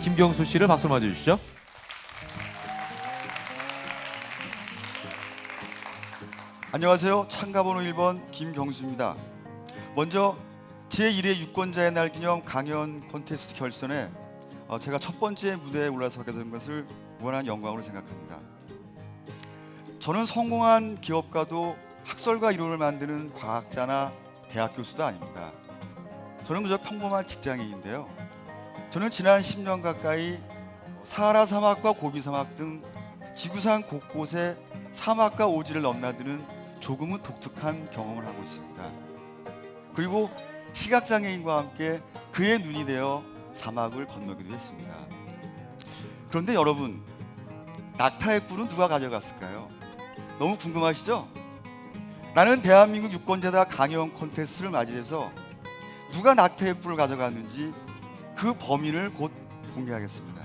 김경수 씨를 박수로 맞아주시죠. 안녕하세요. 참가번호 1번 김경수입니다. 먼저 제1회 유권자의 날 기념 강연 콘테스트 결선에 제가 첫 번째 무대에 올라서게 된 것을 무한한 영광으로 생각합니다. 저는 성공한 기업가도 학설과 이론을 만드는 과학자나 대학 교수도 아닙니다. 저는 그저 평범한 직장인인데요. 저는 지난 10년 가까이 사하라 사막과 고비 사막 등 지구상 곳곳에 사막과 오지를 넘나드는 조금은 독특한 경험을 하고 있습니다. 그리고 시각장애인과 함께 그의 눈이 되어 사막을 건너기도 했습니다. 그런데 여러분, 낙타의 뿔은 누가 가져갔을까요? 너무 궁금하시죠? 나는 대한민국 유권자다 강연 콘테스트를 맞이해서 누가 낙타의 뿔을 가져갔는지 그 범인을 곧 공개하겠습니다.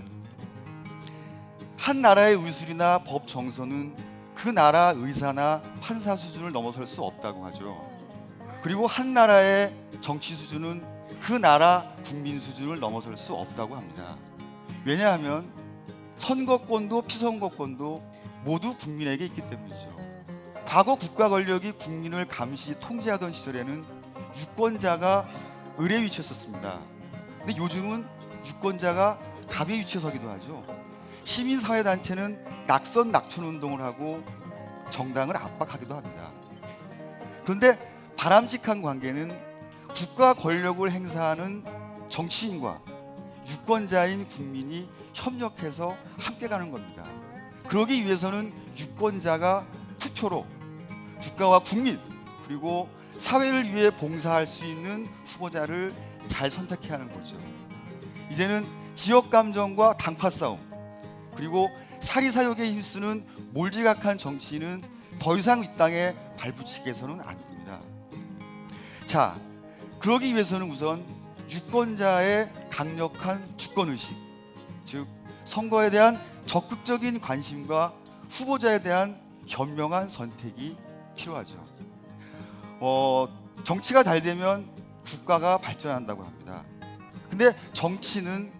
한 나라의 의술이나 법 정서는 그 나라 의사나 판사 수준을 넘어설 수 없다고 하죠. 그리고 한 나라의 정치 수준은 그 나라 국민 수준을 넘어설 수 없다고 합니다. 왜냐하면 선거권도 피선거권도 모두 국민에게 있기 때문이죠. 과거 국가 권력이 국민을 감시 통제하던 시절에는 유권자가 을의 위치에 섰습니다. 근데 요즘은 유권자가 갑의 위치에 서기도 하죠. 시민사회단체는 낙선 낙천 운동을 하고 정당을 압박하기도 합니다. 그런데 바람직한 관계는 국가 권력을 행사하는 정치인과 유권자인 국민이 협력해서 함께 가는 겁니다. 그러기 위해서는 유권자가 투표로 국가와 국민 그리고 사회를 위해 봉사할 수 있는 후보자를 잘 선택해야 하는 거죠. 이제는 지역 감정과 당파 싸움 그리고 사리사욕에 힘쓰는 몰지각한 정치인은 더 이상 이 땅에 발붙이게 해서는 안 됩니다. 자, 그러기 위해서는 우선 유권자의 강력한 주권의식, 즉 선거에 대한 적극적인 관심과 후보자에 대한 현명한 선택이 필요하죠. 정치가 잘 되면 국가가 발전한다고 합니다. 근데 정치는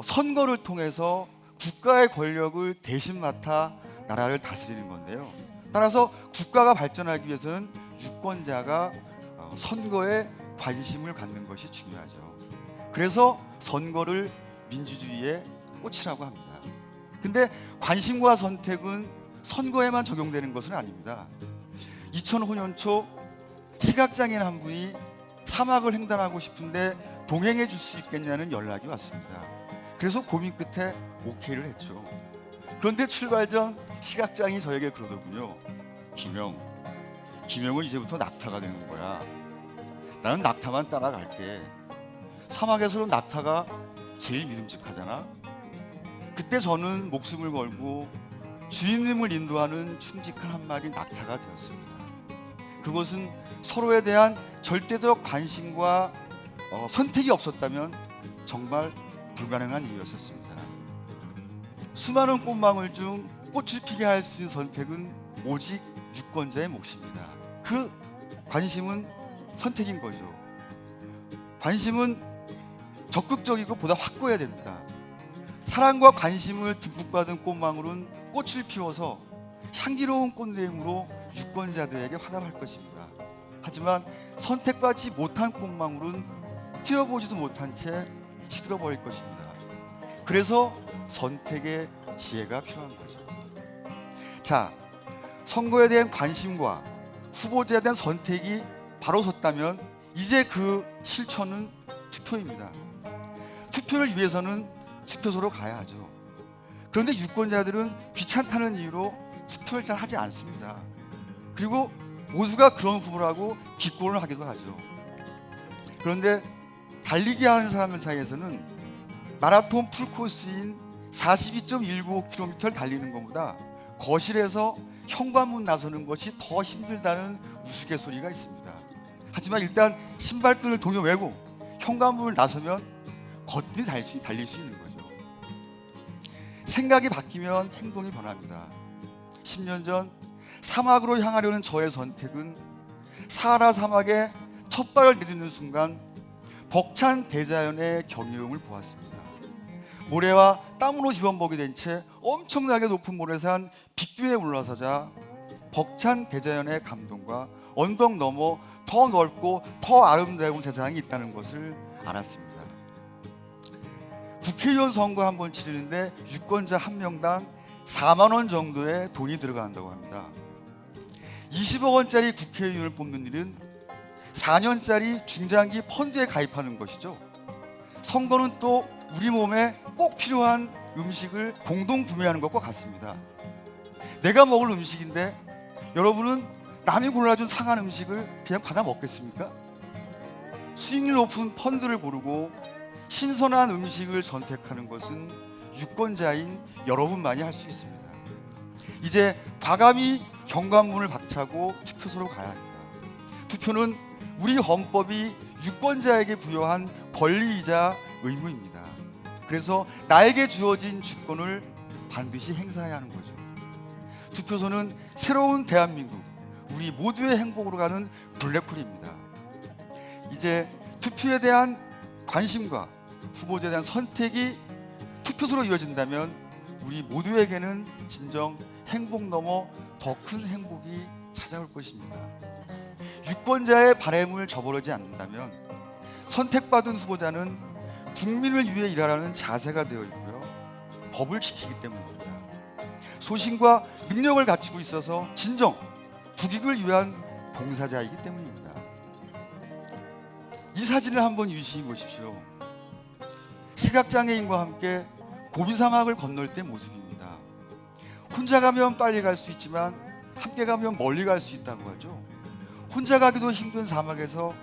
선거를 통해서 국가의 권력을 대신 맡아 나라를 다스리는 건데요. 따라서 국가가 발전하기 위해서는 유권자가 선거에 관심을 갖는 것이 중요하죠. 그래서 선거를 민주주의의 꽃이라고 합니다. 근데 관심과 선택은 선거에만 적용되는 것은 아닙니다. 2005년 초 시각장애인 한 분이 사막을 횡단하고 싶은데 동행해 줄 수 있겠냐는 연락이 왔습니다. 그래서 고민 끝에 오케이를 했죠. 그런데 출발 전 시각장애인이 저에게 그러더군요. 김영은 이제부터 낙타가 되는 거야. 나는 낙타만 따라갈게. 사막에서는 낙타가 제일 믿음직하잖아. 그때 저는 목숨을 걸고 주인님을 인도하는 충직한 한 마리 낙타가 되었습니다. 그것은 서로에 대한 절대적 관심과 선택이 없었다면 정말 불가능한 일이었습니다. 수많은 꽃망울 중 꽃을 피게 할 수 있는 선택은 오직 유권자의 몫입니다. 그 관심은 선택인 거죠. 관심은 적극적이고 보다 확고해야 됩니다. 사랑과 관심을 듬뿍 받은 꽃망울은 꽃을 피워서 향기로운 꽃내음으로 유권자들에게 화답할 것입니다. 하지만 선택받지 못한 꽃망울은 튀어보지도 못한 채 시들어버릴 것입니다. 그래서 선택의 지혜가 필요한 거죠. 자, 선거에 대한 관심과 후보자에 대한 선택이 바로 섰다면 이제 그 실천은 투표입니다. 투표를 위해서는 투표소로 가야 하죠. 그런데 유권자들은 귀찮다는 이유로 투표를 잘 하지 않습니다. 그리고 모두가 그런 후보라고 기권을 하기도 하죠. 그런데 달리기 하는 사람들 사이에서는 마라톤 풀코스인 42.195km를 달리는 것보다 거실에서 현관문 나서는 것이 더 힘들다는 우스갯소리가 있습니다. 하지만 일단 신발끈을 동여매고 현관문을 나서면 거뜬히 달릴 수 있는 거죠. 생각이 바뀌면 행동이 변합니다. 10년 전 사막으로 향하려는 저의 선택은 사하라 사막에 첫 발을 내딛는 순간 벅찬 대자연의 경이로움을 보았습니다. 모래와 땀으로 지원복이 된 채 엄청나게 높은 모래산 빅두에 올라서자 벅찬 대자연의 감동과 언덕 너머 더 넓고 더 아름다운 세상이 있다는 것을 알았습니다. 국회의원 선거 한 번 치르는데 유권자 한 명당 4만 원 정도의 돈이 들어간다고 합니다. 20억 원짜리 국회의원을 뽑는 일은 4년짜리 중장기 펀드에 가입하는 것이죠. 선거는 또 우리 몸에 꼭 필요한 음식을 공동 구매하는 것과 같습니다. 내가 먹을 음식인데 여러분은 남이 골라준 상한 음식을 그냥 받아 먹겠습니까? 수익률 높은 펀드를 고르고 신선한 음식을 선택하는 것은 유권자인 여러분만이 할 수 있습니다. 이제 과감히 현관문을 박차고 투표소로 가야 합니다. 투표는 우리 헌법이 유권자에게 부여한 권리이자 의무입니다. 그래서 나에게 주어진 주권을 반드시 행사해야 하는 거죠. 투표소는 새로운 대한민국, 우리 모두의 행복으로 가는 블랙홀입니다. 이제 투표에 대한 관심과 후보자에 대한 선택이 투표소로 이어진다면 우리 모두에게는 진정 행복 넘어 더 큰 행복이 찾아올 것입니다. 유권자의 바램을 저버리지 않는다면 선택받은 후보자는 국민을 위해 일하라는 자세가 되어 있고요. 법을 지키기 때문입니다. 소신과 능력을 갖추고 있어서 진정 국익을 위한 봉사자이기 때문입니다. 이 사진을 한번 유심히 보십시오. 시각장애인과 함께 고비사막을 건널 때 모습입니다. 혼자 가면 빨리 갈 수 있지만 함께 가면 멀리 갈 수 있다고 하죠. 혼자 가기도 힘든 사막에서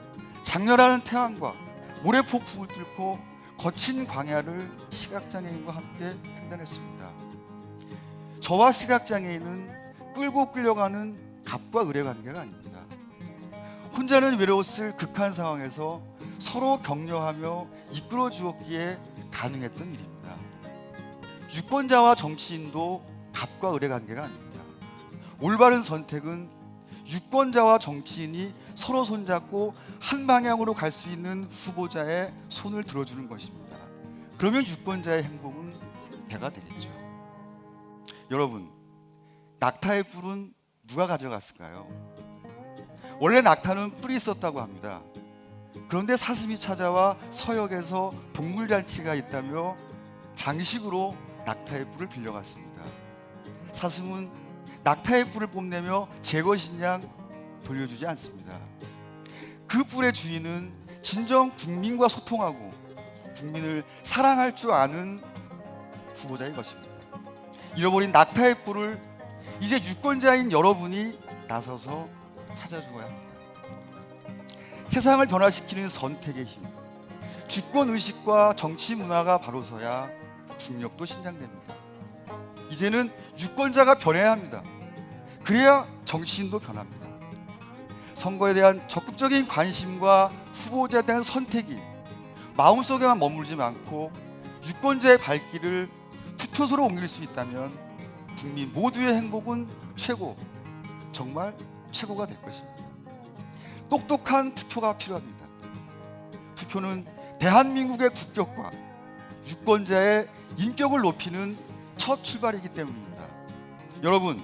장렬하는 태양과 모래폭풍을 뚫고 거친 광야를 시각장애인과 함께 횡단했습니다. 저와 시각장애인은 끌고 끌려가는 갑과 을의 관계가 아닙니다. 혼자는 외로웠을 극한 상황에서 서로 격려하며 이끌어 주었기에 가능했던 일입니다. 유권자와 정치인도 갑과 을의 관계가 아닙니다. 올바른 선택은 유권자와 정치인이 서로 손잡고 한 방향으로 갈 수 있는 후보자의 손을 들어주는 것입니다. 그러면 유권자의 행복은 배가 되겠죠. 여러분, 낙타의 뿔은 누가 가져갔을까요? 원래 낙타는 뿔이 있었다고 합니다. 그런데 사슴이 찾아와 서역에서 동물잔치가 있다며 장식으로 낙타의 뿔을 빌려갔습니다. 사슴은 낙타의 뿔을 뽐내며 제 것인 양 돌려주지 않습니다. 그 뿔의 주인은 진정 국민과 소통하고 국민을 사랑할 줄 아는 후보자의 것입니다. 잃어버린 낙타의 뿔을 이제 유권자인 여러분이 나서서 찾아주어야 합니다. 세상을 변화시키는 선택의 힘, 주권의식과 정치 문화가 바로 서야 국력도 신장됩니다. 이제는 유권자가 변해야 합니다. 그래야 정치인도 변합니다. 선거에 대한 적극적인 관심과 후보자에 대한 선택이 마음속에만 머물지 않고 유권자의 발길을 투표소로 옮길 수 있다면 국민 모두의 행복은 최고, 정말 최고가 될 것입니다. 똑똑한 투표가 필요합니다. 투표는 대한민국의 국격과 유권자의 인격을 높이는 첫 출발이기 때문입니다. 여러분,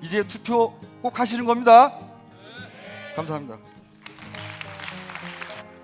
이제 투표 꼭 하시는 겁니다. 감사합니다.